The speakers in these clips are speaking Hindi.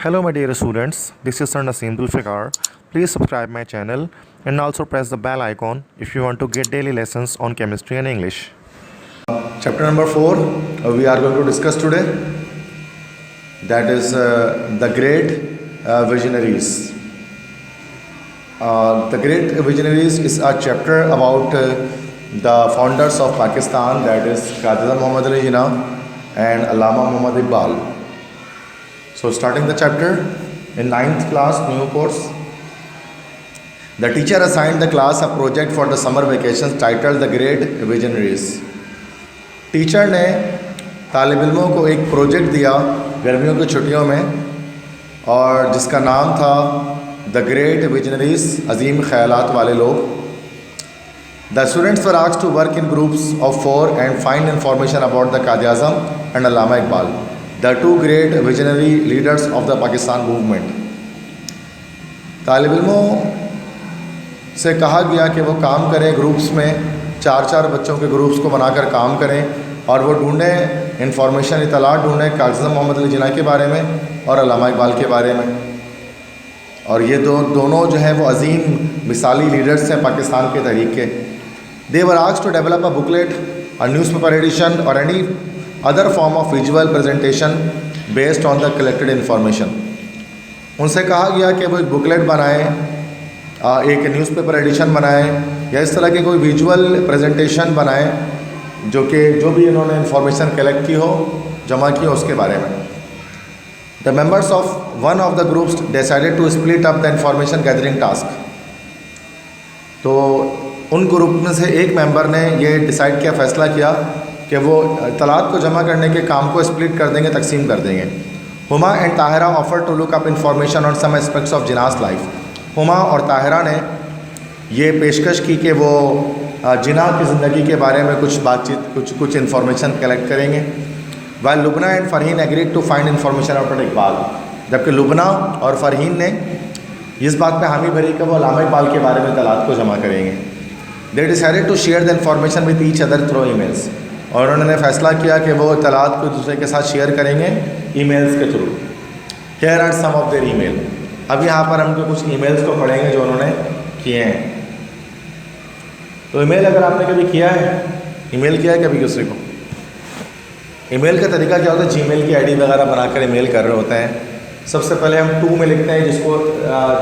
Hello my dear students, this is Sir Naseem Dulfikar. Please subscribe my channel and also press the bell icon if you want to get daily lessons on chemistry and English. Chapter number 4 we are going to discuss today, that is the great visionaries. The great visionaries is a chapter about the founders of Pakistan, that is Qazi Muhammad Ali Jinnah and Allama Muhammad Iqbal. So starting the chapter in 9th class, new course. The teacher assigned the class a project for the summer vacations titled The Great Visionaries. Teacher ने तालिब इल्मों को एक प्रोजेक्ट दिया गर्मियों की छुट्टियों में, और जिसका नाम था द ग्रेट विजनरीज, अजीम ख्यालात वाले लोग. The students were asked to work in groups of 4 and find information about the Quaid Azam and Allama Iqbal, the two great visionary leaders of the Pakistan movement. तालिब इल्मों से कहा गया कि वो काम करें ग्रुप्स में, 4 बच्चों के ग्रुप्स को बनाकर काम करें और वो ढूंढें इंफॉर्मेशन, इतलात ढूंढें काज़ी मोहम्मद अली जिन्ना के बारे में और अल्लामा इकबाल के बारे में. और ये दोनों जो हैं वो अजीम मिसाली लीडर्स हैं पाकिस्तान के तहरीक के. They were asked to develop a booklet, a newspaper edition or any other form of visual presentation based on the collected information. उनसे कहा गया कि वो एक बुकलेट बनाएं, एक न्यूज़पेपर एडिशन बनाएं या इस तरह की कोई विजुअल प्रेजेंटेशन बनाएं जो भी इन्होंने इंफॉर्मेशन कलेक्ट की हो, जमा की हो, उसके बारे में. The members of one of the groups decided to split up the information gathering task. तो उन ग्रुप में से एक मेंबर ने ये डिसाइड किया, फ़ैसला किया कि वो इत्तलात को जमा करने के काम को स्प्लिट कर देंगे, तकसीम कर देंगे. Huma and Tahira offer to look up information on some aspects of Jinnah's life. Huma और ताहिरा ने ये पेशकश की कि वो जिन्ना की ज़िंदगी के बारे में कुछ बातचीत, कुछ इन्फॉर्मेशन कलेक्ट करेंगे. While Lubna and Farheen agreed to find information about Iqbal, जबकि लुबना और फ़रहीन ने इस बात पे हामी भरी कि वो अल्लामा इकबाल के बारे में इत्तलात को जमा करेंगे. They decided to share the information with each other through emails, और उन्होंने फ़ैसला किया कि वो इत्तलात को दूसरे के साथ शेयर करेंगे ईमेल्स के थ्रू. Here are some of their email. अब यहाँ पर हम कुछ ईमेल्स को पढ़ेंगे जो उन्होंने किए हैं. तो ईमेल अगर आपने कभी किया है, ईमेल किया है कभी किसी को, ईमेल का तरीका क्या होता है, जीमेल की आईडी वगैरह बनाकर ईमेल कर रहे होते हैं. सबसे पहले हम टू में लिखते हैं, जिसको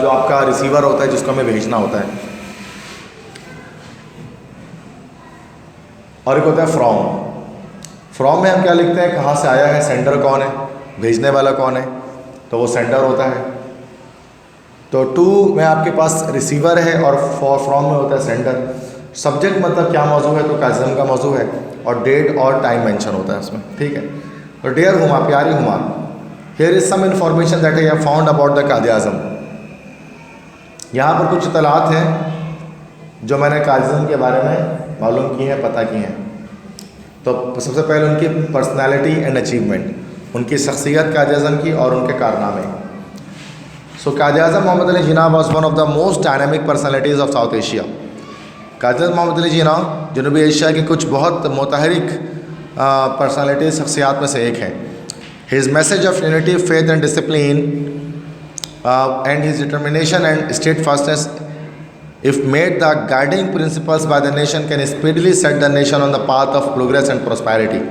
जो आपका रिसीवर होता है, जिसको हमें भेजना होता है, और एक होता है फ्रॉम. फ्रॉम में हम क्या लिखते हैं, कहाँ से आया है, सेंडर कौन है, भेजने वाला कौन है, तो वो सेंडर होता है. तो टू में आपके पास रिसीवर है और फ्रॉम में होता है सेंडर. सब्जेक्ट मतलब क्या मौजू है, तो काज़म का मौजू है, और डेट और टाइम मेंशन होता है उसमें. ठीक है. तो डियर हुमा, प्यारी Huma, here is some information that I have found about the Quaid Azam. यहाँ पर कुछ इत्तलात हैं जो मैंने कायद आज़म के बारे में मालूम की हैं, पता की हैं. तो सबसे पहले उनकी पर्सनैलिटी एंड अचीवमेंट, उनकी शख्सियत कायद आज़म की और उनके कारनामे. So Quaid Azam Mohammad Ali Jinnah was one of the most dynamic personalities of South Asia. Quaid Azam Mohammad Ali Jinnah जनूबी एशिया की कुछ बहुत मुतहरिक पर्सनैलिटी शख्सियात में से एक हैं. His message of unity, faith and discipline and his determination and steadfastness if made the guiding principles by the nation can speedily set the nation on the path of progress and prosperity.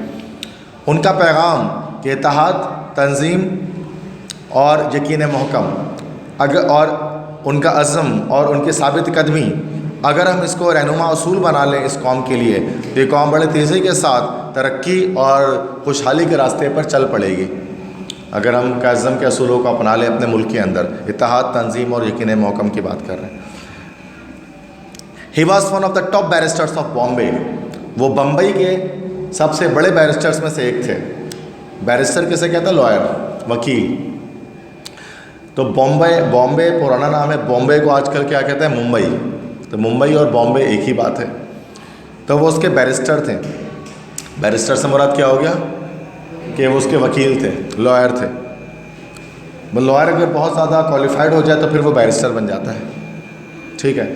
उनका पैगाम कि इत्तेहाद, तंजीम और यकीन महकम, अगर और उनका अज़म और उनकी साबित कदमी, अगर हम इसको रहनुमा उसूल बना लें इस कौम के लिए, तो ये कौम बड़े तेज़ी के साथ तरक्की और खुशहाली के रास्ते पर चल पड़ेगी. अगर हम काज़म के असूलों को अपना लें अपने मुल्क के अंदर, इत्तेहाद, तंजीम और यकीन महकम की बात कर रहे हैं. He was one of the top barristers of Bombay. वो बम्बई के सबसे बड़े बैरिस्टर्स में से एक थे. बैरिस्टर किसे कहता है, लॉयर, वकील. तो बॉम्बे पुराना नाम है, बॉम्बे को आजकल क्या कहते हैं, मुंबई. तो मुंबई और बॉम्बे एक ही बात है. तो वो उसके बैरिस्टर थे. बैरिस्टर से मुराद क्या हो गया कि वो उसके वकील थे, लॉयर थे. वो लॉयर अगर बहुत ज़्यादा क्वालिफाइड हो जाए तो फिर वो बैरिस्टर बन जाता है. ठीक है.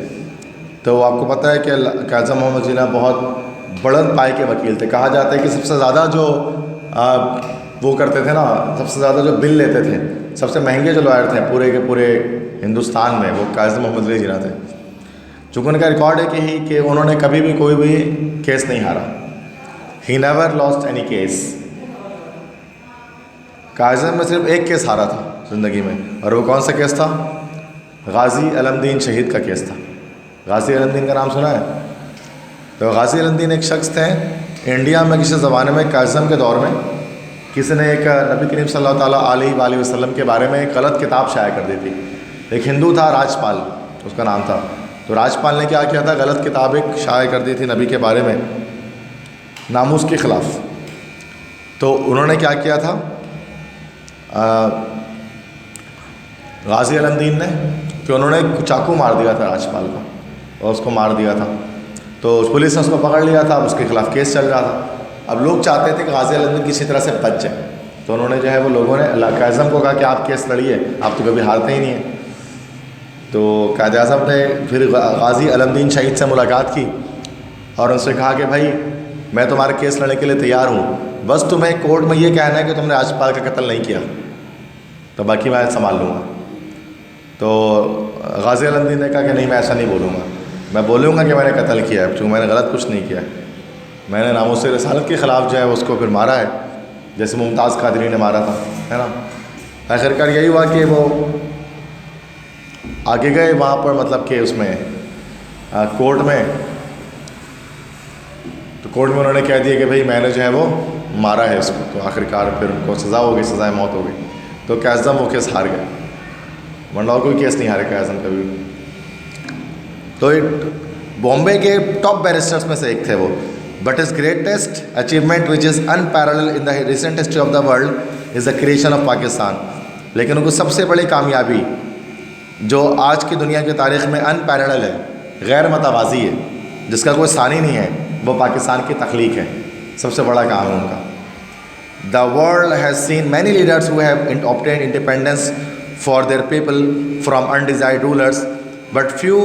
तो आपको पता है कि काज़ी मोहम्मद जिन्ना बहुत बुलंद पाए के वकील थे. कहा जाता है कि सबसे ज़्यादा जो वो करते थे ना, सबसे ज़्यादा जो बिल लेते थे, सबसे महंगे जो लॉयर थे पूरे के पूरे हिंदुस्तान में, वो काज़ी मोहम्मद अली जिन्ना थे। चूँकि उनका रिकॉर्ड है कि उन्होंने कभी भी कोई भी केस नहीं हारा। He never lost any case. काज़ी में सिर्फ एक केस हारा था ज़िंदगी में, और वो कौन सा केस था? गाज़ी अलमदीन शहीद का केस था। गाज़ी अलमदीन का नाम सुना है? तो गाज़ी अलमदीन एक शख्स थे इंडिया में, किसी ज़माने में काज़म के दौर में किसी ने एक नबी करीम सल्लल्लाहु अलैहि वसल्लम के बारे में एक गलत किताब शाया कर दी थी। एक हिंदू था, राजपाल उसका नाम था। तो राजपाल ने क्या किया था, गलत किताब एक शाया कर दी थी नबी के बारे में, नामूस के ख़िलाफ़। तो उन्होंने क्या किया था, गाज़ी अलमदीन ने, कि उन्होंने चाकू मार दिया था राजपाल को और उसको मार दिया था। तो पुलिस ने उसको पकड़ लिया था, उसके खिलाफ़ केस चल रहा था। अब लोग चाहते थे कि गाज़ी अलमदीन किसी तरह से बच जाए, तो उन्होंने जो है वो लोगों ने काज़म को कहा कि आप केस लड़िए, आप तो कभी हारते ही नहीं हैं। तो कायद आज़म ने फिर गाज़ी अलमदीन शहीद से मुलाकात की और उनसे कहा कि भाई मैं तुम्हारे केस लड़ने के लिए तैयार हूँ, बस तुम्हें कोर्ट में ये कहना है कि तुमने राजपाल का कत्ल नहीं किया, तो बाकी मैं संभाल लूँगा। तो गाज़ी अलमदीन ने कहा कि नहीं, मैं ऐसा नहीं बोलूँगा, मैं बोलूँगा कि मैंने कत्ल किया है, क्योंकि मैंने गलत कुछ नहीं किया है। मैंने नामूस रिसालत के ख़िलाफ़ जो है उसको फिर मारा है, जैसे मुमताज़ कादरी ने मारा था, है ना। आखिरकार यही हुआ कि वो आगे गए वहाँ पर, मतलब कि उसमें कोर्ट में, तो कोर्ट में उन्होंने कह दिया कि भाई मैंने जो है वो मारा है इसको। तो आखिरकार फिर उनको सज़ा हो गई, सज़ाए मौत हो गई। तो काज़म वो केस हार गए, वरना और कोई केस नहीं हारे काज़म कभी। तो बॉम्बे के टॉप बैरिस्टर्स में से एक थे वो। But is greatest achievement which is unparalleled in the recent history of the world is the creation of Pakistan. लेकिन उनको सबसे बड़ी कामयाबी जो आज की दुनिया की तारीख़ में अनपैरेलल है, गैर मतवाज़ी है, जिसका कोई सानी नहीं है, वो पाकिस्तान की तख्लीक है। सबसे बड़ा काम है उनका। The world has seen many leaders who have obtained independence for their people from undesired rulers, but few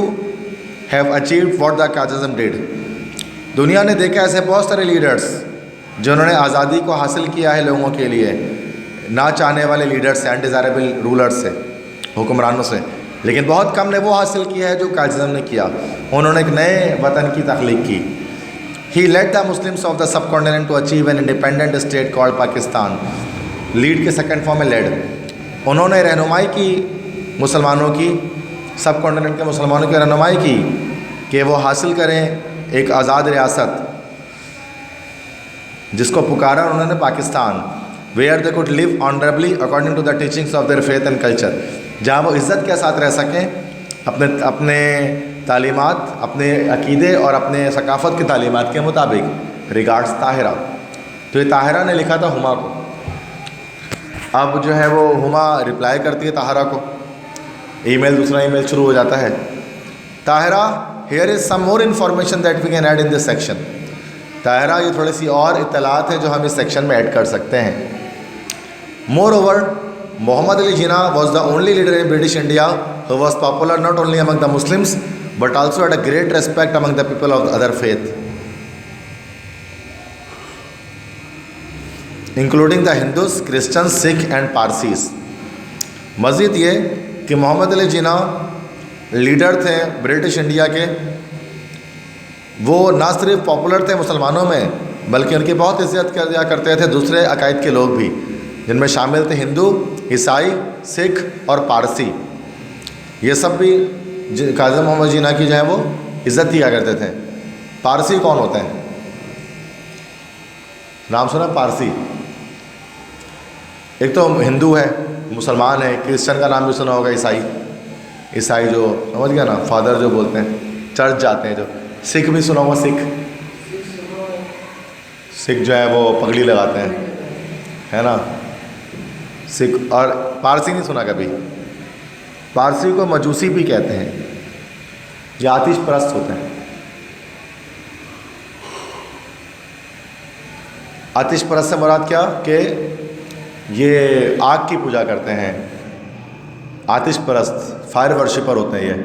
have achieved what the Quaid-e-Azam did. दुनिया ने देखा ऐसे बहुत सारे लीडर्स जिन्होंने आज़ादी को हासिल किया है लोगों के लिए, ना चाहने वाले लीडर्स से, अनडिज़ायरेबल रूलर्स से, हुक्मरानों से, लेकिन बहुत कम ने वो हासिल किया है जो काज़म ने किया। उन्होंने एक नए वतन की तख्लीक की। He led the Muslims of the subcontinent to achieve an independent state called Pakistan. Lead के सेकंड फॉर्म में लेड, उन्होंने रहनुमाई की मुसलमानों की, सब कॉन्टिनेंट के मुसलमानों की रहनुमाई की कि वो हासिल करें एक आज़ाद रियासत, जिसको पुकारा उन्होंने Pakistan, where they could live honourably according to the teachings of their faith and culture, जहाँ वो इज़्ज़त के साथ रह सकें अपने तालीमात, अपने अकीदे और अपने सकाफ़त की तालीमात के मुताबिक। रिगार्ड्स ताहिरा। तो ये ताहिरा ने लिखा था हुमा को। अब जो है वो हुमा रिप्लाई करती है ताहिरा को, ईमेल, दूसरा ईमेल शुरू हो जाता है। Tahira, here is some more information that we can add in this section. Tahira, ये थोड़ी सी और इत्तलात है जो हम इस सेक्शन में ऐड कर सकते हैं। Moreover, Mohammad Ali Jinnah was the only leader in British India who was popular not only among the Muslims but also had a great respect among the people of other faith, including the Hindus, Christian, Sikh and Parsis. मज़ीद ये कि मोहम्मद अली जिन्ना लीडर थे ब्रिटिश इंडिया के, वो ना सिर्फ पॉपुलर थे मुसलमानों में, बल्कि उनकी बहुत इज़्ज़त कर दिया करते थे दूसरे अकायद के लोग भी, जिनमें शामिल थे हिंदू, ईसाई, सिख और पारसी। ये सब भी काज़ी मोहम्मद जिन्ना की जो है वो इज़्ज़त किया करते थे। पारसी कौन होते हैं? नाम सुना पारसी? एक तो हिंदू है, मुसलमान है, क्रिश्चियन का नाम भी सुना होगा, ईसाई। ईसाई जो समझ गया ना, फादर जो बोलते हैं, चर्च जाते हैं जो। सिख भी सुना होगा, सिख जो है वो पगड़ी लगाते हैं, है ना, सिख। और पारसी नहीं सुना कभी? पारसी को मजूसी भी कहते हैं, ये आतिश परस्त होते हैं। आतिश परस्त से मुराद क्या? कि ये आग की पूजा करते हैं। आतिश परस्त, फायर वर्शिपर होते हैं, ये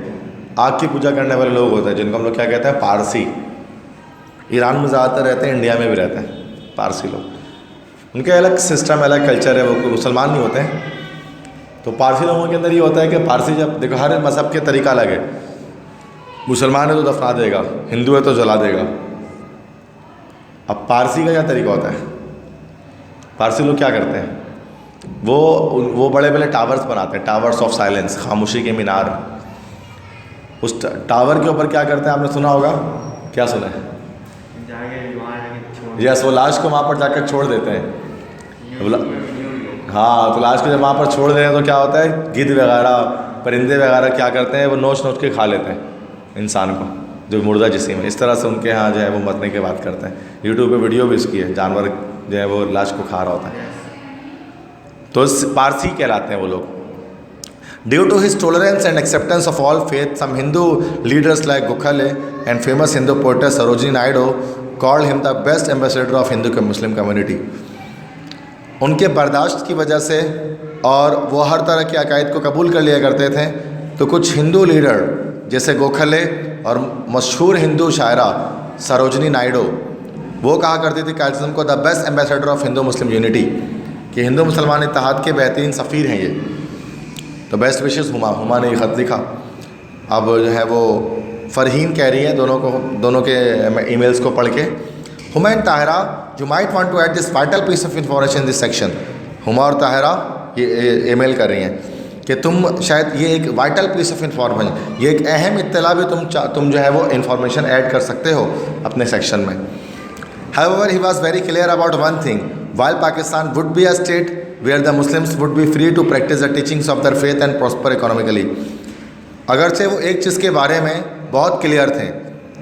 आग की पूजा करने वाले लोग होते हैं, जिनको हम लोग क्या कहते हैं? पारसी। ईरान में ज़्यादातर रहते हैं, इंडिया में भी रहते हैं पारसी लोग। उनके अलग सिस्टम, अलग कल्चर है, वो कोई मुसलमान नहीं होते हैं। तो पारसी लोगों के अंदर ये होता है कि पारसी जब देखो हर मज़हब के तरीका अलग है। मुसलमान है तो दफना देगा, हिंदू है तो जला देगा। अब पारसी का क्या तरीका होता है? पारसी लोग क्या करते हैं, वो बड़े बड़े टावर्स बनाते हैं, टावर्स ऑफ साइलेंस, खामोशी के मीनार। उस टावर के ऊपर क्या करते हैं, आपने सुना होगा, क्या सुना है? यस, वो लाश को वहाँ पर जाकर छोड़ देते हैं। हाँ, तो लाश को जब वहाँ पर छोड़ दें तो क्या होता है, गिद्ध वगैरह, परिंदे वगैरह क्या करते हैं, वो नोच नोच के खा लेते हैं इंसान को, जो मुर्दा जिस्म है। इस तरह से उनके यहाँ जो है वो मरने की बात करते हैं। यूट्यूब पे वीडियो भी इसकी है, जानवर जो है वो लाश को खा रहा होता है। तो पारसी कहलाते हैं वो लोग। Due to his tolerance and acceptance of all faith, some Hindu leaders like Gokhale and famous Hindu poet Sarojini Naidu called him the best ambassador of Hindu Muslim community. उनके बर्दाश्त की वजह से, और वो हर तरह के अकायद को कबूल कर लिया करते थे, तो कुछ हिंदू लीडर जैसे गोखले और मशहूर हिंदू शायरा सरोजिनी नायडू, वो कहा करती थी कैल्सियम को the best ambassador of Hindu Muslim unity, कि हिंदू मुसलमान इत्तेहाद के बेहतरीन सफ़ीर हैं ये। तो बेस्ट विशेस हुमा ने ये ख़त लिखा। अब जो है वो फ़रहीन कह रही है दोनों के ईमेल्स को पढ़ के, Huma and Tahira, you might want to add this vital piece of information this section. Huma और ताहिरा ये ईमेल कर रही हैं कि तुम शायद ये एक वाइटल पीस ऑफ इंफॉर्मेशन, ये एक अहम इत्तला भी तुम जो है वो इंफॉर्मेशन ऐड कर सकते हो अपने सेक्शन में। However, he was very clear about one thing: while Pakistan would be a state where the Muslims would be free to practice the teachings of their faith and prosper economically, अगरचे वो एक चीज़ के बारे में बहुत क्लियर थे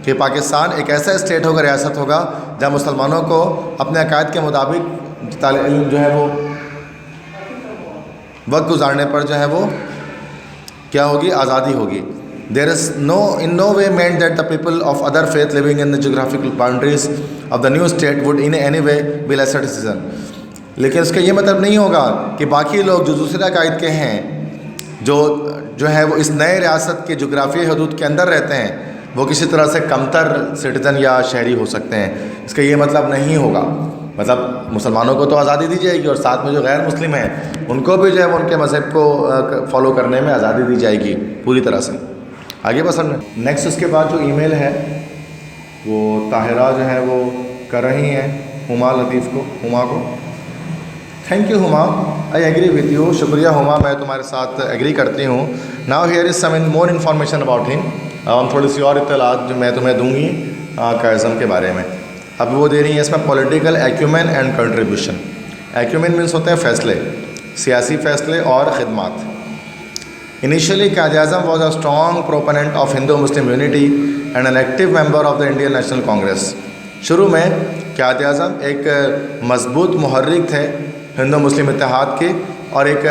कि पाकिस्तान एक ऐसा स्टेट होगा, रियासत होगा, जहाँ मुसलमानों को अपने अकायद के मुताबिक जो है वो वक्त गुजारने पर जो है वो क्या होगी, आज़ादी होगी। There is in no way meant that the people of other faith living in the geographical boundaries of the new state would in any way be lesser citizen. लेकिन इसका ये मतलब नहीं होगा कि बाकी लोग जो दूसरे अकायद के हैं, जो है वो इस नए रियासत के जोग्राफी हदूद के अंदर रहते हैं, वो किसी तरह से कमतर सिटीज़न या शहरी हो सकते हैं। इसका ये मतलब नहीं होगा। मतलब मुसलमानों को तो आज़ादी दी जाएगी, और साथ में जो गैर मुस्लिम हैं उनको भी जो है उनके मज़हब को फॉलो करने में आज़ादी दी जाएगी पूरी तरह से। आगे पसंद नेक्स्ट उसके बाद जो ईमेल है वो ताहिरा जो है वो कर रही हैं हुमा को। Thank you Huma, I agree with you. शुक्रिया हुमा, मैं तुम्हारे साथ एग्री करती हूँ। Now here is some more information about him. अब हम थोड़ी सी और इत्तलात जो मैं तुम्हें दूँगी कायज़म के बारे में। अब वो दे रही हैं इसमें political acumen and contribution. Acumen means होते हैं फ़ैसले, सियासी फ़ैसले और ख़िदमात। Initially, Quaid-e-Azam was a strong proponent of Hindu-Muslim unity and an active member of the Indian National Congress. शुरू में Quaid-e-Azam एक मजबूत मुहर्रिक थे हिंदू मुस्लिम इत्तेहाद के, और एक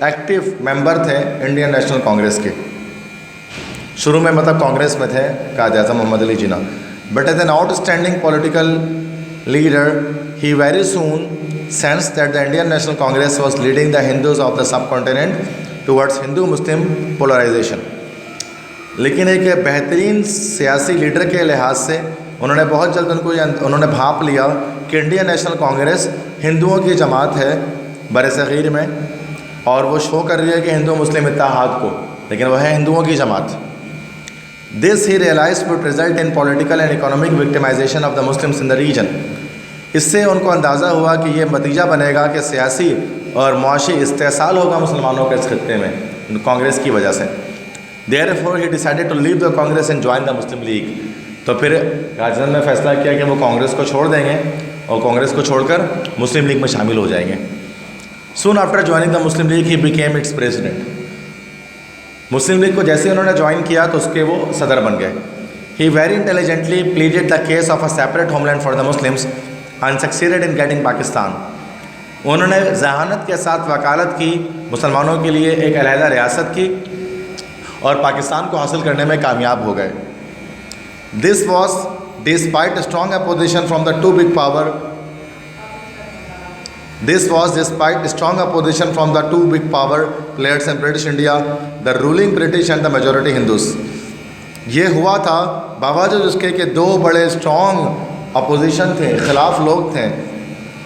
एक्टिव मेंबर थे इंडियन नेशनल कांग्रेस के। शुरू में मतलब कांग्रेस में थे Quaid-e-Azam Mohammad Ali Jinnah. But as an outstanding political leader, he very soon sensed that the Indian National Congress was leading the Hindus of the subcontinent towards Hindu Muslim polarisation. लेकिन एक बेहतरीन सियासी लीडर के लिहाज से उन्होंने बहुत जल्द उन्होंने भांप लिया कि इंडियन नेशनल कांग्रेस हिंदुओं की जमात है बरसग़ीर में, और वो शो कर रही है कि हिंदू मुस्लिम इत्तेहाद को, लेकिन वह है हिंदुओं की जमात। This he realised would result in political and economic victimisation of the Muslims in the region. इससे उनको अंदाज़ा हुआ कि ये नतीजा बनेगा कि सियासी और मुआशी इस्तेसाल होगा मुसलमानों के इस खित्ते में कांग्रेस की वजह से। Therefore he decided to leave the Congress and join the Muslim League. तो फिर कायद-ए-आज़म ने फैसला किया कि वो कांग्रेस को छोड़ देंगे और कांग्रेस को छोड़कर मुस्लिम लीग में शामिल हो जाएंगे। Soon after joining the Muslim league he became it's president. Muslim league को जैसे उन्होंने ज्वाइन किया तो उसके वो सदर बन गए। He very intelligently pleaded the case of a separate homeland for the Muslims and succeeded in getting Pakistan. उन्होंने जहानत के साथ वकालत की मुसलमानों के लिए एक अलहदा रियासत की, और पाकिस्तान को हासिल करने में कामयाब हो गए। This was despite strong opposition from the two big power players in British India, the ruling British and the majority Hindus। ये हुआ था बावजूद उसके कि दो बड़े स्ट्रॉन्ग अपोजिशन थे, खिलाफ लोग थे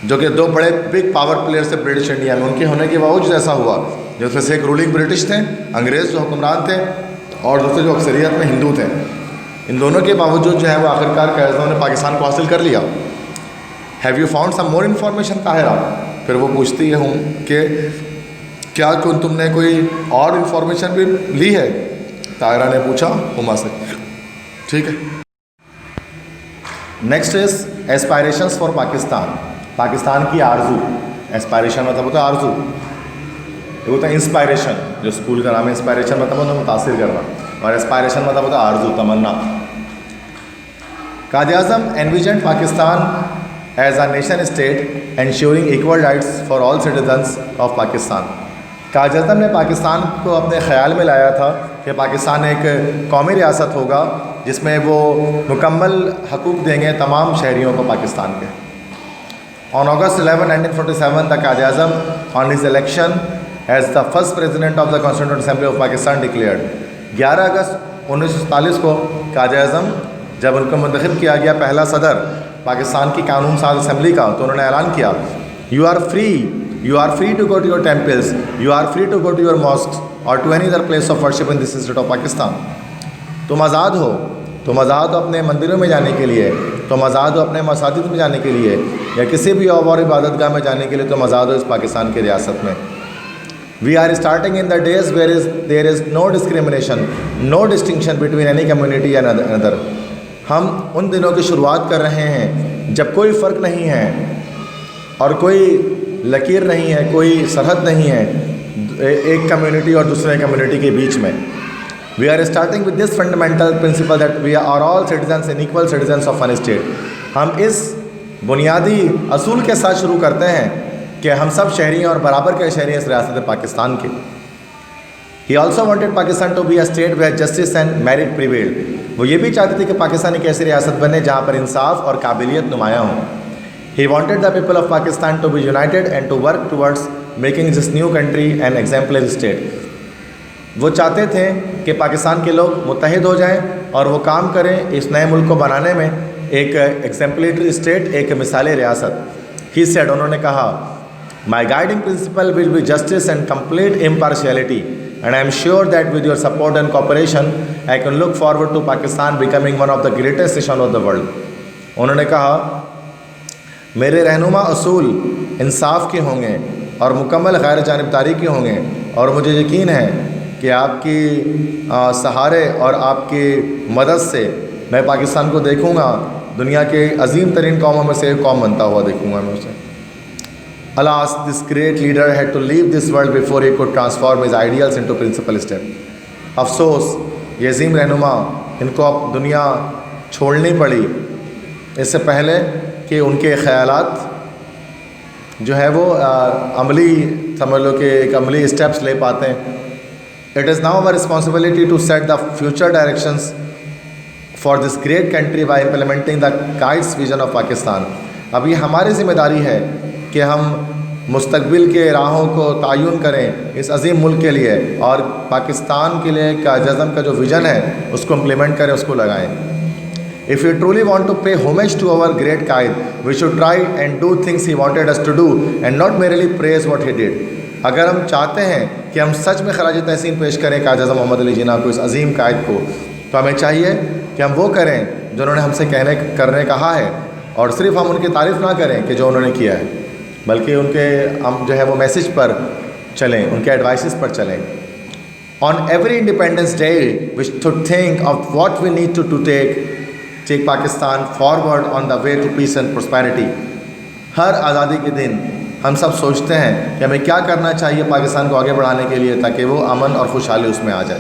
जो कि दो बड़े बिग पावर प्लेयर थे ब्रिटिश इंडिया में, उनके होने के बावजूद ऐसा हुआ, जिसमें से एक रूलिंग ब्रिटिश थे, अंग्रेज़ जो हुक्मरान थे, और दूसरे जो अक्सरियत में हिंदू थे। इन दोनों के बावजूद जो है वो आखिरकार कायदे ने पाकिस्तान को हासिल कर लिया। Have you found some more information Tahira? फिर वो पूछती है हूँ कि क्या तुमने कोई और इन्फॉर्मेशन भी ली है? ताहिरा ने पूछा हुमा से। ठीक है। Next is aspirations for Pakistan. Pakistan की आरजू। एस्पायरेशन मतलब होता है आरजू, ये होता है इंस्पायरेशन, जो स्कूल का नाम है। इंस्पायरेशन मतलब होता है मुतासिर करना, और एस्पायरेशन मतलब होता है आरजू, तमन्ना। Quaid-e-Azam envision Pakistan as a nation state ensuring equal rights for all citizens of Pakistan. Quaid-e-Azam ने पाकिस्तान को अपने ख्याल में लाया था कि पाकिस्तान एक कौमी रियासत होगा जिसमें वो मुकम्मल हकूक़ देंगे तमाम शहरियों को पाकिस्तान के। On August 11, 1947, the Quaid-e-Azam, on his election as the first president of the Constituent Assembly of Pakistan, declared. 11 अगस्त 1947 को कायद-ए-आज़म जब उनको मुंतखब किया गया पहला सदर पाकिस्तान की कानून साज असम्बली का, तो उन्होंने ऐलान किया, you are free to go to your temples, you are free to go to your mosque or to any other place of worship in this state of Pakistan. तुम आज़ाद हो अपने मंदिरों में जाने के लिए, तुम आज़ाद हो अपने मसाजिद में जाने के लिए, या किसी भी और इबादत गाह में जाने के लिए तुम आज़ाद हो इस पाकिस्तान की रियासत में। We are starting in the days there is no discrimination, no distinction between any community and other. हम उन दिनों की शुरुआत कर रहे हैं जब कोई फ़र्क नहीं है और कोई लकीर नहीं है, कोई सरहद नहीं है एक कम्युनिटी और दूसरे कम्युनिटी के बीच में। We are starting with this fundamental principle that we are all citizens and equal citizens of one state. हम इस बुनियादी असूल के साथ शुरू करते हैं कि हम सब शहरी हैं और बराबर के शहरी हैं इस रियासत पाकिस्तान के। He also wanted Pakistan to be a state where justice and merit prevailed. वो ये भी चाहते थे कि पाकिस्तान एक ऐसी रियासत बने जहाँ पर इंसाफ और काबिलियत नुमायाँ हों। He wanted the people of Pakistan to be united and to work towards making this new country an exemplary state. वो चाहते थे कि पाकिस्तान के लोग मुत्तहिद हो जाएं और वो काम करें इस नए मुल्क को बनाने में एक एग्जेम्पलरी स्टेट, एक मिसाली रियासत। ही सेड, उन्होंने कहा, my guiding principle will be justice and complete impartiality and I am sure that with your support and cooperation I can look forward to Pakistan becoming one of the greatest nation of the world. उन्होंने कहा, मेरे रहनुमा असूल इंसाफ के होंगे और मुकम्मल गैर जानिबदारी के होंगे, और मुझे यकीन है कि आपकी सहारे और आपकी मदद से मैं पाकिस्तान को देखूंगा दुनिया के अजीम तरीन कौमों में से एक कौम बनता हुआ देखूंगा मैं उसे। Alas, this great leader had to leave this world before he could transform his ideals into principal step. अफसोस, ये अजीम रहनुमा, इनको अब दुनिया छोड़नी पड़ी इससे पहले कि उनके ख़यालात जो है वो अमली, समझ लो कि एक अमली स्टेप्स ले पाते हैं। It is now our responsibility to set the future directions for this great country by implementing the Quaid's vision of Pakistan. अब ये हमारी ज़िम्मेदारी है कि हम मुस्तकबिल के राहों को तयन करें इस अजीम मुल्क के लिए, और पाकिस्तान के लिए कायद-ए-आज़म का जो विज़न है उसको इम्प्लीमेंट करें, उसको लगाएं। If we truly want to pay homage to our great Quaid, we should try and do things he wanted us to do and not merely praise what he did. अगर हम चाहते हैं कि हम सच में खराज तहसीन पेश करें कायद-ए-आज़म मोहम्मद अली जिन्ना को, इस अजीम कायद को, तो हमें चाहिए कि हम वो करें जो उन्होंने हमसे करने कहा है, और सिर्फ हम उनकी तारीफ़ ना करें कि जो उन्होंने किया है, बल्कि उनके हम जो है वो मैसेज पर चलें, उनके एडवाइसेस पर चलें। On every independence day we should think of what we need to take Pakistan forward on the way to peace and prosperity. हर आज़ादी के दिन हम सब सोचते हैं कि हमें क्या करना चाहिए पाकिस्तान को आगे बढ़ाने के लिए ताकि वो अमन और खुशहाली उसमें आ जाए।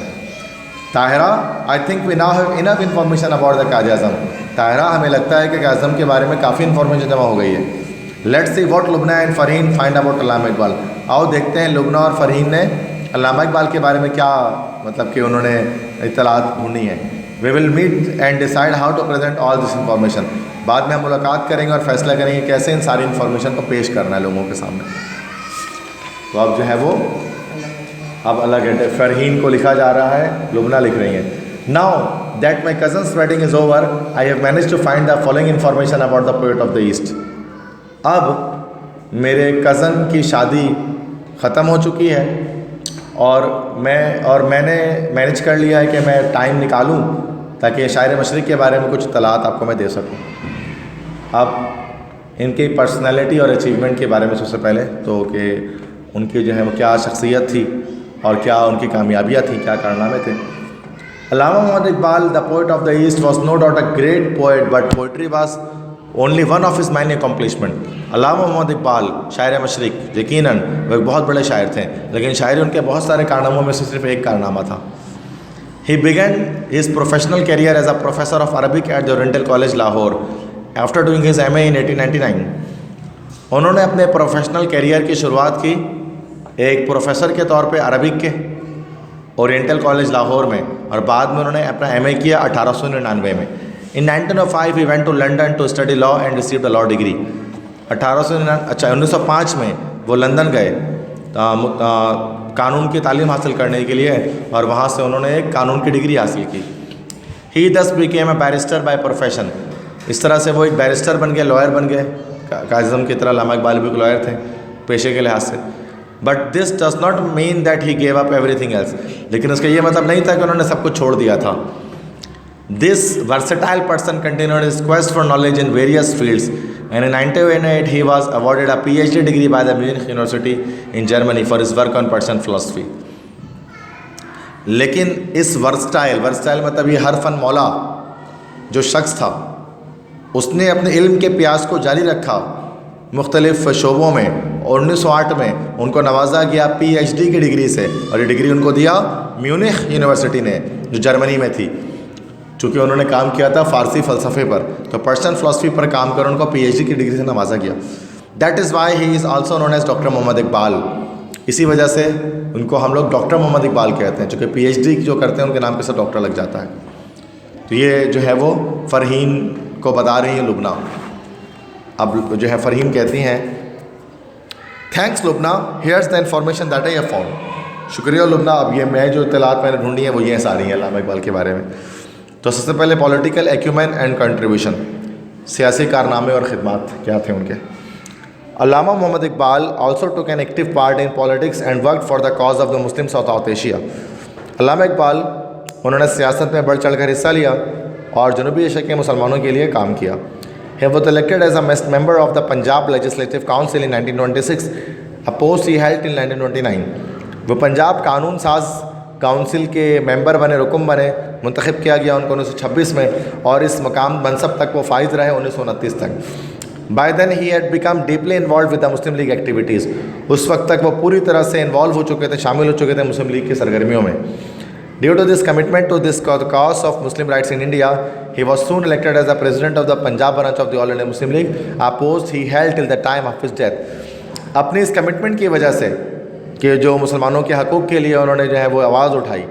Tahira, I think we now have enough information about the Quaid-e-Azam. Tahira, हमें लगता है कि कायद-ए-आज़म के बारे में काफ़ी इन्फॉर्मेशन जमा हो गई है। Let's see what Lubna and Farheen find about Allama Iqbal. आओ देखते हैं लुबना और फरहीन ने अल्लामा इकबाल के बारे में क्या, मतलब कि उन्होंने इत्तलात ढूंढी हैं। We will meet and decide how to present all this information. बाद में हम मुलाकात करेंगे और फैसला करेंगे कैसे इन सारी इन्फॉर्मेशन को पेश करना है लोगों के सामने। तो अब जो है वो अब अलग है, फरहीन को लिखा जा रहा है, लुबना लिख रही हैं। Now that my cousin's wedding is over, I have manage to find the following information about the poet of the east. अब मेरे कज़न की शादी ख़त्म हो चुकी है और मैंने मैनेज कर लिया है कि मैं टाइम निकालूं ताकि शायर मशरिक़ के बारे में कुछ इत्तलात आपको मैं दे सकूं। अब इनकी पर्सनैलिटी और अचीवमेंट के बारे में सबसे पहले तो कि उनकी जो है वो क्या शख्सियत थी और क्या उनकी कामयाबियाँ थी, क्या कारनामे थे। Allama Mohammad Iqbal the poet of the east was no doubt a great poet but poetry was only one of his many accomplishment. Allama Mohammad Iqbal शायर मशरिक़ यकीनन वो एक बहुत बड़े शायर थे, लेकिन शायरी उनके बहुत सारे कारनामों में से सिर्फ एक कारनामा था। He began his professional career as a professor of Arabic at the Oriental College Lahore after doing his MA in 1899। उन्होंने अपने प्रोफेशनल करियर की शुरुआत की एक प्रोफेसर के तौर पे अरबिक के ओरिएंटल कॉलेज लाहौर में, और बाद में उन्होंने अपना MA किया 1899 में। In 1905 he went to London to study law and received a law degree. 1905 में वो लंदन गए कानून की तालीम हासिल करने के लिए, और वहाँ से उन्होंने एक कानून की डिग्री हासिल की। ही दस became a barrister by profession. इस तरह से वो एक बैरिस्टर बन गए, लॉयर बन गए। काज़म की तरह अल्लामा इकबाल भी लॉयर थे पेशे के लिहाज से। But this does not mean that he gave up everything else. लेकिन उसका ये मतलब नहीं था कि उन्होंने सब कुछ छोड़ दिया था। This versatile person continued his quest for knowledge in various fields and in 1908 he was awarded a PhD degree by the Munich University in Germany for his work on Persian philosophy। लेकिन इस वर्सेटाइल मतलब ये हर फन मौला जो शख्स था, उसने अपने इल्म के प्यास को जारी रखा मुख्तलिफ़ शोबों में। 1908 में उनको नवाजा गया PhD की डिग्री से, और ये डिग्री उनको दिया म्यूनिख यूनिवर्सिटी ने जो जर्मनी में थी। चूँकि उन्होंने काम किया था फ़ारसी फ़लसफ़े पर, तो पर्शियन फ़िलासफ़ी पर काम कर उनको PhD की डिग्री से नवाजा गया। That is why he is also known as doctor Mohammad Iqbal. इसी वजह से उनको हम लोग डॉक्टर मोहम्मद इकबाल कहते हैं, चूँकि PhD जो करते हैं उनके नाम के साथ डॉक्टर लग जाता है। तो ये जो है वो फ़रहीन को बता रही हैं लुबना। अब जो है फ़रहीन कहती हैं, thanks Lubna, here's the information that I have found. शुक्रिया लुबना, अब ये मैं जो इत्तलात मैंने ढूंढी हैं वो ये सारी हैं अल्लामा इकबाल के बारे में। तो सबसे पहले पॉलिटिकल एक्यूमेन एंड कंट्रीब्यूशन, सियासी कारनामे और ख़िदमात क्या थे उनके। Allama Mohammad Iqbal also took an active part in politics and work for the cause of the Muslim South Asia. Allama Iqbal उन्होंने सियासत में बढ़ चढ़ कर हिस्सा लिया और जनूबी एशिया के मुसलमानों के लिए काम किया। He was elected as a member of the Punjab Legislative Council in 1926, a post he held till 1929। वो पंजाब कानून साज काउंसिल के मेंबर बने, रुकन बने, मुंतखब किया गया उनको 1926 में, और इस मकाम मनसब तक वो फाइज रहे 1929 तक। By then he had become deeply involve with the Muslim League activities. उस वक्त तक वो पूरी तरह से इन्वॉल्व हो चुके थे, शामिल हो चुके थे मुस्लिम लीग की सरगर्मियों में। Due to this commitment to this cause of Muslim rights in India, he was soon elected as the president of the Punjab branch of the All India Muslim League, a post he held till the time of his death। अपनी इस कमिटमेंट की वजह से कि जो मुसलमानों के हकूक़ के लिए उन्होंने जो है वो आवाज़ उठाई,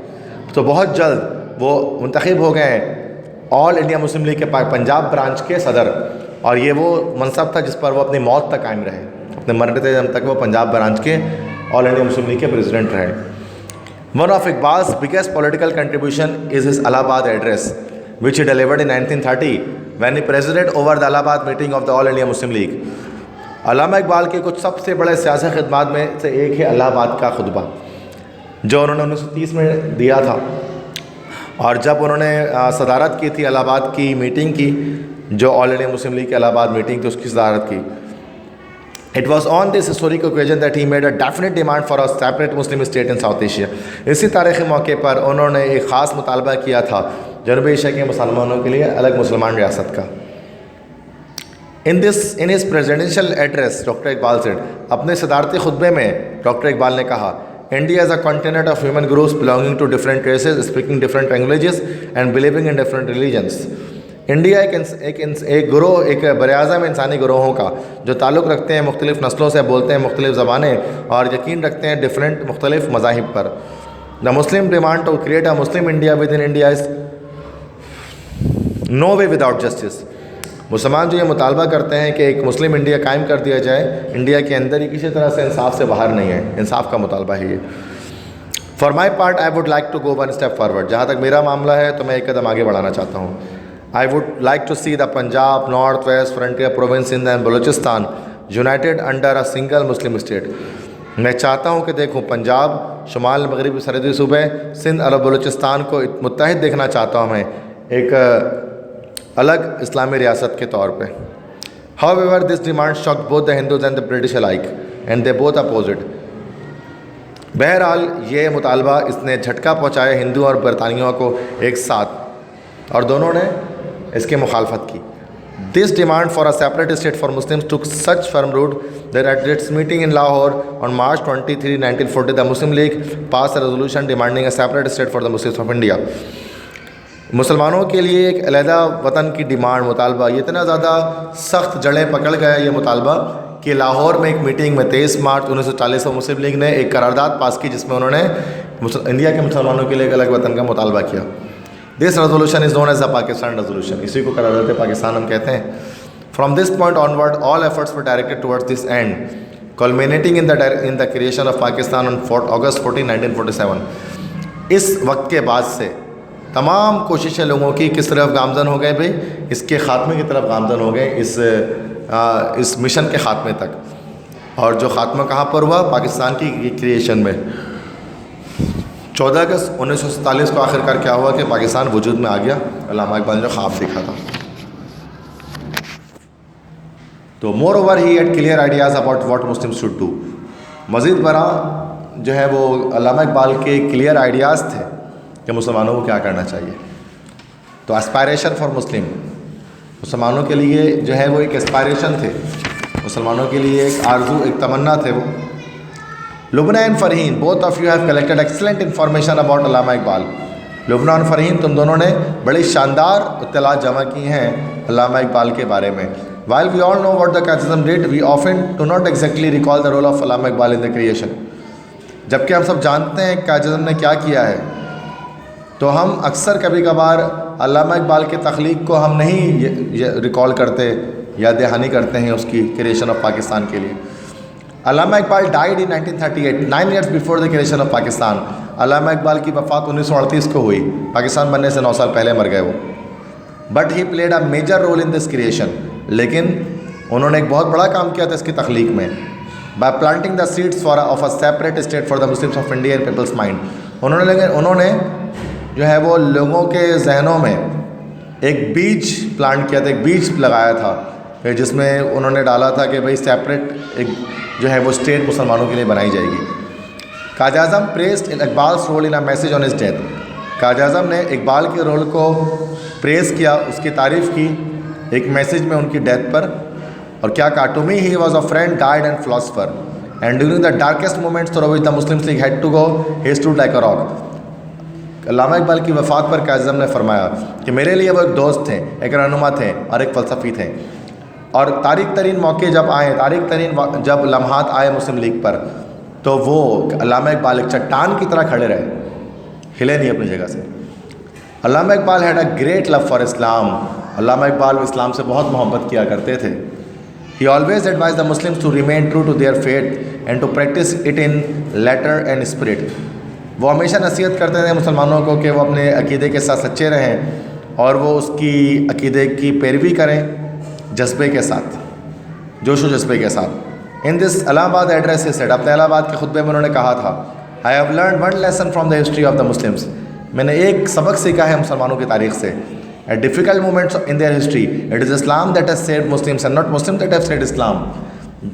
तो बहुत जल्द वो मुंतखब हो गए ऑल इंडिया मुस्लिम लीग के पंजाब ब्रांच के सदर, और ये वो मनसब था जिस पर वो अपनी मौत तक कायम रहे। अपने मरते दम तक वो पंजाब ब्रांच के ऑल इंडिया मुस्लिम लीग के प्रेसिडेंट रहे। One of Iqbal's biggest political contribution is his Allahabad address, which he delivered in 1930 when he presided over the Allahabad meeting of the All India Muslim League। अल्लामा इकबाल के कुछ सबसे बड़े सियासी खिदमात में से एक है इलाहाबाद का खुतबा, जो उन्होंने 1930 में दिया था। और जब उन्होंने सदारत की थी इलाहाबाद की मीटिंग की, जो ऑल इंडिया मुस्लिम लीग की इलाहाबाद मीटिंग थी, उसकी सदारत की। It was on this historic occasion that he made a definite demand for a separate Muslim state in South Asia। इसी तारीख़ी मौके पर उन्होंने एक ख़ास मुतालबा किया था जनूबी एशिया के मुसलमानों के लिए अलग मुसलमान रियासत का। In his presidential address, doctor Iqbal said, अपने सदारती खुतबे में डॉक्टर इकबाल ने कहा, India is a continent of human groups belonging to different races, speaking different languages and believing in different religions। India एक ग्रोह, एक बराज़म इंसानी ग्रोहों का जो ताल्लुक़ रखते हैं मुख्तलिफ़ नस्लों से, बोलते हैं मुख्तलिफ़ ज़बानें और यकीन रखते हैं डिफरेंट मुख्तलिफ़ मज़ाहिब पर। The Muslim demand to create a Muslim India within India is no way without justice. मुसलमान जो ये मुतालबा करते हैं कि एक मुस्लिम इंडिया कायम कर दिया जाए, इंडिया के अंदर ही किसी तरह से इंसाफ से बाहर नहीं है, इंसाफ का मुतालबा है ये। For my part I would like to go one step forward. जहाँ तक मेरा मामला है तो मैं एक कदम आगे बढ़ाना चाहता हूँ। I would like to see the Punjab, North West, Frontier Province, Sindh and Balochistan United under a single Muslim state. मैं चाहता हूँ कि देखूँ पंजाब, शुमाल मगरबी सरहदी सूबे, सिंध और बलूचिस्तान को मुत्तहिद देखना चाहता हूँ मैं एक अलग इस्लामी रियासत के तौर पे। However this demand shocked both the Hindus and the British alike and they both opposite. बहरहाल ये मुतालबा इसने झटका पहुँचाया हिंदू और बरतानियों को एक साथ, और दोनों ने इसकी मुखालफत की। This demand for a separate state for Muslims took such firm root that at its meeting in Lahore on March 23, 1940, the Muslim League passed a resolution demanding a separate state for the Muslims of India. मुसलमानों के लिए एक अलहदा वतन की डिमांड, मुतालबा ये इतना ज़्यादा सख्त जड़ें पकड़ गया ये मुतालबा कि लाहौर में एक मीटिंग में 23 मार्च 1940 को मुस्लिम लीग ने एक करारदाद पास की जिसमें उन्होंने इंडिया के मुसलमानों के लिए एक अलग वतन का मुतालबा किया। This resolution is known as the Pakistan resolution, इसी को करारदाद पाकिस्तान हम कहते हैं। From this point onward all efforts were directed towards this end, culminating in the creation of Pakistan on August 14, 1947। इस वक्त के बाद से तमाम कोशिशें लोगों की किस तरफ गामजन हो गए भाई, इसके ख़ात्मे की तरफ गामजन हो गए, इस मिशन के ख़ात्मे तक। और जो ख़ात्मा कहाँ पर हुआ? पाकिस्तान की क्रिएशन में। 14 अगस्त 1947 को आखिरकार क्या हुआ कि पाकिस्तान वजूद में आ गया, अल्लामा इकबाल ने जो ख्वाब देखा था। तो more over he had clear ideas about what Muslims should do. मज़ीद बरा जो है वो अल्लामा इकबाल के क्लियर आइडियाज़ थे कि मुसलमानों को क्या करना चाहिए। तो एस्पायरेशन फॉर मुस्लिम, मुसलमानों के लिए जो है वो एक एस्पायरेशन थे, मुसलमानों के लिए एक आरजू, एक तमन्ना थे वो। Lubna and Farheen, both of you have collected excellent information about Allama Iqbal. Lubna और फ़रहीन, तुम दोनों ने बड़ी शानदार इत्तला जमा की हैं अल्लामा इकबाल के बारे में। While we all know what the Quaid-e-Azam did, we often do not exactly recall the role of Allama Iqbal in the creation. जबकि हम सब जानते हैं कायदीज़म ने क्या किया है, तो हम अक्सर कभी कभार अल्लामा इकबाल के तख्लीक को हम नहीं रिकॉल करते या दहानी करते हैं उसकी क्रिएशन ऑफ पाकिस्तान के लिए। Allama Iqbal died in 1938, 9 years before the creation of Pakistan. Allama Iqbal की वफ़ात 1938 को हुई, पाकिस्तान बनने से 9 साल पहले मर गए वो। But he played a major role in this creation, लेकिन उन्होंने एक बहुत बड़ा काम किया था इसकी तख्लीक में। Bye planting the seeds of a separate state for the Muslims of India in people's mind. उन्होंने जो है वो लोगों के जहनों में एक बीज प्लांट किया था, एक बीज लगाया था जिसमें उन्होंने डाला था कि भाई सेपरेट एक जो है वो स्टेट मुसलमानों के लिए बनाई जाएगी। Quaid Azam praised in Iqbal's role in a message on his death. Quaid Azam ने इकबाल के रोल को प्रेस किया, उसकी तारीफ़ की एक मैसेज में उनकी डेथ पर। और क्या कहा? To me he was a friend, guide and philosopher and during the darkest moments through which the Muslims League had to go, he stood like a rock. Allama Iqbal की वफ़ात पर कायद आज़म ने फरमाया कि मेरे लिए वो एक दोस्त थे, एक रहनुमा थे और एक फ़लसफ़ी थे। और तारीख तरीन मौके जब आए, तारीख तरीन जब लम्हात आए मुस्लिम लीग पर, तो वो अल्लामा इकबाल एक चट्टान की तरह खड़े रहे, हिले नहीं अपनी जगह से। Allama Iqbal had a great love for Islam. Allama Iqbal इस्लाम से बहुत मोहब्बत किया करते थे। He always advise the Muslims to remain true to their faith and to practice it in letter and spirit. वो हमेशा नसीहत करते थे मुसलमानों को कि वो अपने अकीदे के साथ सच्चे रहें और वो उसकी अकीदे की पैरवी करें जज्बे के साथ, जोश व जज्बे के साथ। इन दिस इलाहाबाद एड्रेस से सेड, अपने इलाहाबाद के खुतबे में उन्होंने कहा था, I have learn one lesson from the history of the Muslims. मैंने एक सबक सीखा है मुसलमानों की तारीख से। At difficult moments in their history it is Islam that has saved Muslims and not Muslims that have saved Islam.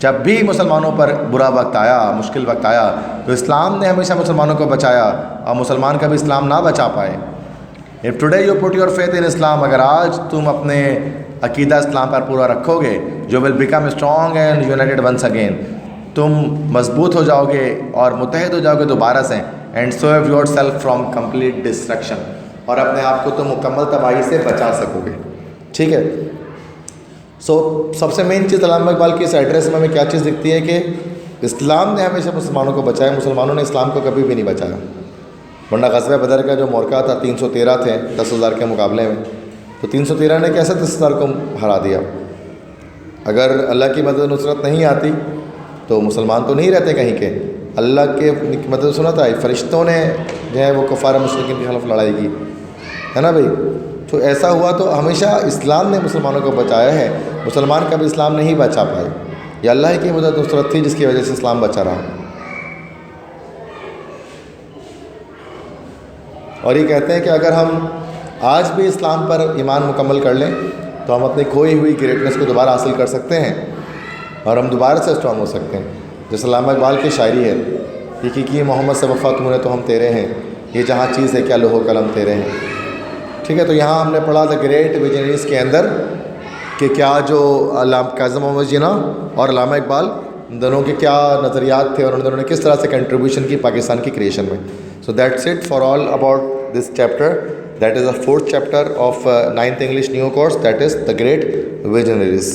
जब भी मुसलमानों पर बुरा वक्त आया, मुश्किल वक्त आया, तो इस्लाम ने हमेशा मुसलमानों को बचाया और मुसलमान कभी इस्लाम ना बचा पाए। If today you put your faith in Islam, अगर आज तुम अपने अकीदा इस्लाम पर पूरा रखोगे, जो will become strong and united once again, तुम मजबूत हो जाओगे और मुत्तहिद हो जाओगे दोबारा से। And save your self from complete destruction, और अपने आप को तुम मुकम्मल तबाही से बचा सकोगे। ठीक है। सबसे मेन चीज़ अल्लामा इकबाल की इस एड्रेस में हमें क्या चीज़ दिखती है कि इस्लाम ने हमेशा मुसलमानों को बचाया, मुसलमानों ने इस्लाम को कभी भी नहीं बचाया। वरना ग़ज़वा बदर का जो मौक़ा था 313 थे 10,000 के मुकाबले में, तो 313 ने कैसे 10,000 को हरा दिया। अगर अल्लाह की मदद नुसरत नहीं आती तो मुसलमान तो नहीं रहते कहीं के। अल्लाह के मदद सुनत आई, फ़रिश्तों ने जो है वो कुफ़ार मुश्रिकीन के खिलाफ लड़ाई की, है ना भाई। तो ऐसा हुआ, तो हमेशा इस्लाम ने मुसलमानों को बचाया है, मुसलमान कभी इस्लाम नहीं बचा पाए। ये अल्लाह की मदद नुसरत थी जिसकी वजह से इस्लाम बचा रहा। और ये कहते हैं कि अगर हम आज भी इस्लाम पर ईमान मुकम्मल कर लें तो हम अपनी खोई हुई ग्रेटनेस को दोबारा हासिल कर सकते हैं और हम दोबारा से स्ट्रॉन्ग हो सकते हैं। जैसे अल्लामा इकबाल की शायरी है, ये की मोहम्मद से वफ़ा तुमने तो हम तेरे हैं, ये जहाँ चीज़ है क्या लोहो कलम तेरे हैं। ठीक है, तो यहाँ हमने पढ़ा द ग्रेट विजनरीज के अंदर कि क्या जो काज़ी मोहम्मद जिन्ना और अल्लामा इकबाल दोनों के क्या नज़रियात थे और उन दोनों ने किस तरह से कंट्रीब्यूशन की पाकिस्तान की क्रिएशन में। So that's it for all about this chapter, that is the 4th chapter of 9th English new course, that is the great visionaries.